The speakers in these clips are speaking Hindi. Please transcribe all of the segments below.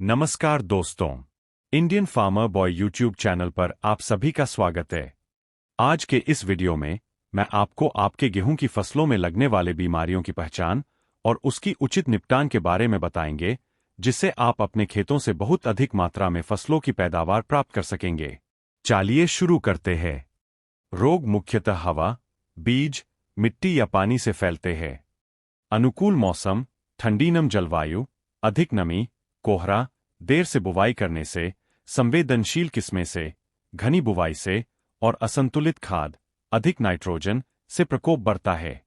नमस्कार दोस्तों, Indian farmer boy YouTube channel पर आप सभी का स्वागत है। आज के इस वीडियो में मैं आपको आपके गेहूं की फसलों में लगने वाले बीमारियों की पहचान और उसकी उचित निपटान के बारे में बताएंगे, जिससे आप अपने खेतों से बहुत अधिक मात्रा में फसलों की पैदावार प्राप्त कर सकेंगे। चलिए शुरू करते हैं। रोग मुख्यतः हवा, बीज, मिट्टी या पानी से फैलते हैं। अनुकूल मौसम, ठंडी नम जलवायु, अधिक नमी, कोहरा, देर से बुवाई करने से, संवेदनशील किस्में से, घनी बुवाई से और असंतुलित खाद, अधिक नाइट्रोजन से प्रकोप बढ़ता है।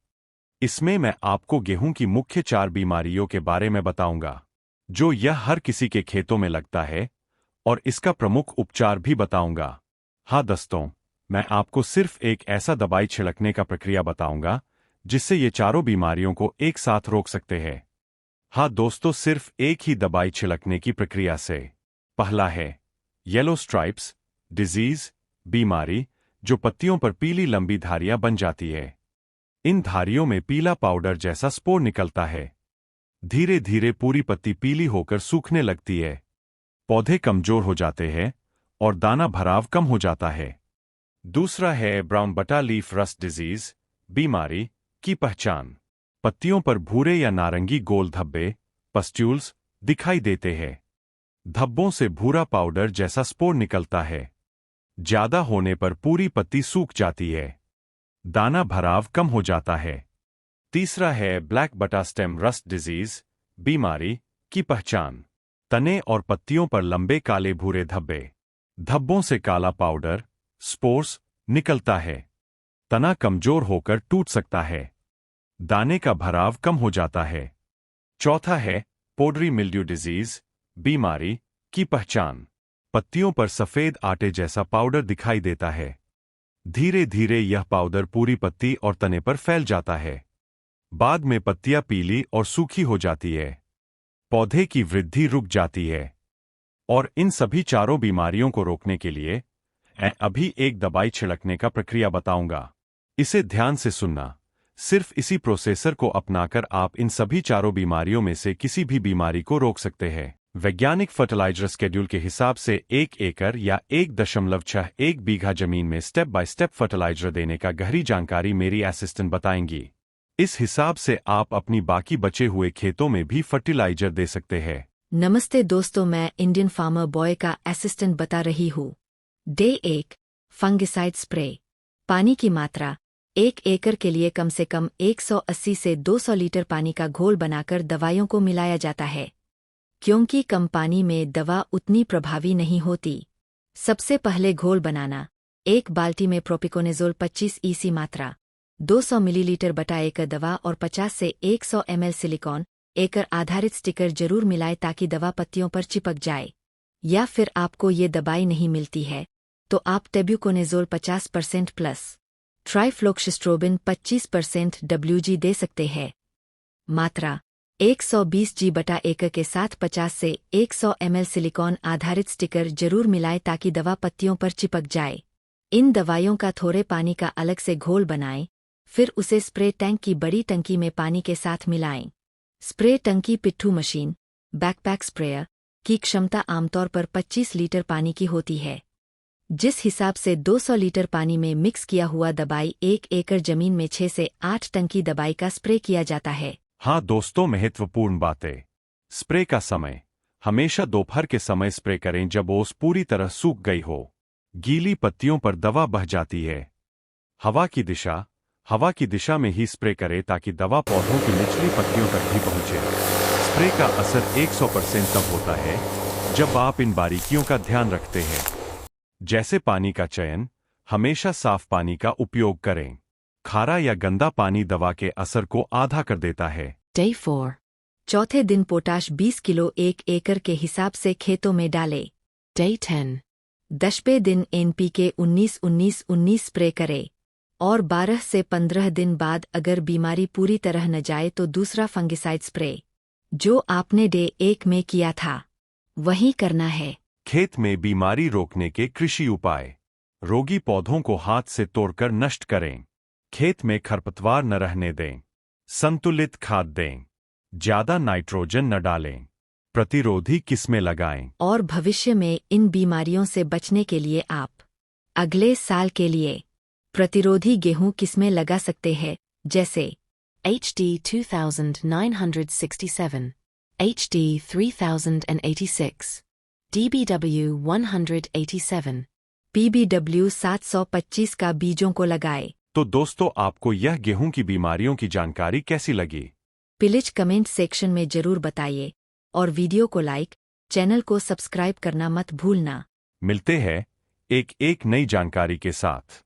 इसमें मैं आपको गेहूं की मुख्य 4 बीमारियों के बारे में बताऊंगा, जो यह हर किसी के खेतों में लगता है, और इसका प्रमुख उपचार भी बताऊंगा। हाँ दोस्तों, मैं आपको सिर्फ एक ऐसा दवाई छिड़कने का प्रक्रिया बताऊंगा, जिससे ये चारों बीमारियों को एक साथ रोक सकते हैं। हाँ दोस्तों, सिर्फ एक ही दवाई छिड़कने की प्रक्रिया से। पहला है येलो स्ट्राइप्स डिजीज बीमारी, जो पत्तियों पर पीली लंबी धारियां बन जाती है। इन धारियों में पीला पाउडर जैसा स्पोर निकलता है। धीरे धीरे पूरी पत्ती पीली होकर सूखने लगती है। पौधे कमजोर हो जाते हैं और दाना भराव कम हो जाता है। दूसरा है ब्राउन बटा लीफ रस्ट डिजीज बीमारी की पहचान। पत्तियों पर भूरे या नारंगी गोल धब्बे, पस्ट्यूल्स, दिखाई देते हैं। धब्बों से भूरा पाउडर जैसा स्पोर निकलता है। ज्यादा होने पर पूरी पत्ती सूख जाती है। दाना भराव कम हो जाता है। तीसरा है ब्लैक बटा स्टेम रस्ट डिजीज बीमारी की पहचान। तने और पत्तियों पर लंबे काले भूरे धब्बे, धब्बों से काला पाउडर, स्पोर्स निकलता है। तना कमजोर होकर टूट सकता है। दाने का भराव कम हो जाता है। चौथा है पोडरी मिल्ड्यू डिजीज बीमारी की पहचान। पत्तियों पर सफेद आटे जैसा पाउडर दिखाई देता है। धीरे धीरे यह पाउडर पूरी पत्ती और तने पर फैल जाता है। बाद में पत्तियां पीली और सूखी हो जाती है। पौधे की वृद्धि रुक जाती है। और इन सभी चारों बीमारियों को रोकने के लिए मैं अभी एक दवाई छिड़कने का प्रक्रिया बताऊंगा। इसे ध्यान से सुनना। सिर्फ इसी प्रोसेसर को अपनाकर आप इन सभी चारों बीमारियों में से किसी भी बीमारी को रोक सकते हैं। वैज्ञानिक फर्टिलाइजर स्केड्यूल के हिसाब से 1 एकड़ या 1.61 बीघा जमीन में स्टेप बाय स्टेप फर्टिलाइजर देने का गहरी जानकारी मेरी असिस्टेंट बताएंगी। इस हिसाब से आप अपनी बाकी बचे हुए खेतों में भी फर्टिलाइजर दे सकते हैं। नमस्ते दोस्तों, मैं इंडियन फार्मर बॉय का असिस्टेंट बता रही हूँ। Day 1 fungicide spray. पानी की मात्रा 1 एकड़ के लिए कम से कम 180 से 200 लीटर पानी का घोल बनाकर दवाइयों को मिलाया जाता है, क्योंकि कम पानी में दवा उतनी प्रभावी नहीं होती। सबसे पहले घोल बनाना। 1 बाल्टी में प्रोपिकोनेजोल 25 ईसी मात्रा, 200 मिलीलीटर बटा एकड़ दवा और 50 से 100 ml सिलिकॉन एकड़ आधारित स्टिकर जरूर मिलाए ताकि दवा पत्तियों पर चिपक जाए। या फिर आपको ये दवाई नहीं मिलती है तो आप टेब्यूकोनेजोल 50% प्लस ट्राइफ्लोक्सिस्ट्रोबिन 25% WG दे सकते हैं। मात्रा 120 G बटा एकड़ के साथ 50 से 100 ml सिलिकॉन आधारित स्टिकर जरूर मिलाएं ताकि दवा पत्तियों पर चिपक जाए। इन दवाइयों का थोड़े पानी का अलग से घोल बनाएं, फिर उसे स्प्रे टैंक की बड़ी टंकी में पानी के साथ मिलाएं। स्प्रे टंकी पिट्ठू मशीन, बैकपैक स्प्रेयर की क्षमता आमतौर पर 25 लीटर पानी की होती है। जिस हिसाब से 200 लीटर पानी में मिक्स किया हुआ दवाई 1 एकड़ जमीन में 6 से 8 टंकी दवाई का स्प्रे किया जाता है। हाँ दोस्तों, महत्वपूर्ण बातें। स्प्रे का समय हमेशा दोपहर के समय स्प्रे करें जब ओस पूरी तरह सूख गई हो। गीली पत्तियों पर दवा बह जाती है। हवा की दिशा में ही स्प्रे करें ताकि दवा पौधों की निचली पत्तियों तक भी पहुंचे। स्प्रे का असर 100% तब होता है जब आप इन बारीकियों का ध्यान रखते हैं। जैसे पानी का चयन, हमेशा साफ पानी का उपयोग करें। खारा या गंदा पानी दवा के असर को आधा कर देता है। डे 4 चौथे दिन पोटाश 20 किलो 1 एकड़ के हिसाब से खेतों में डाले। डे 10 10वें दिन NPK 19-19-19 स्प्रे करे और 12 से 15 दिन बाद अगर बीमारी पूरी तरह न जाए तो दूसरा फंगिसाइड स्प्रे, जो आपने डे 1 में किया था, वही करना है। खेत में बीमारी रोकने के कृषि उपाय। रोगी पौधों को हाथ से तोड़कर नष्ट करें। खेत में खरपतवार न रहने दें। संतुलित खाद दें। ज्यादा नाइट्रोजन न डालें। प्रतिरोधी किस्में लगाएं। और भविष्य में इन बीमारियों से बचने के लिए आप अगले साल के लिए प्रतिरोधी गेहूं किस्में लगा सकते हैं, जैसे HD 2967, HD 3086, DBW 187, PBW 725 का बीजों को लगाए। तो दोस्तों, आपको यह गेहूं की बीमारियों की जानकारी कैसी लगी? प्लीज कमेंट सेक्शन में जरूर बताइए और वीडियो को लाइक, चैनल को सब्सक्राइब करना मत भूलना। मिलते हैं एक नई जानकारी के साथ।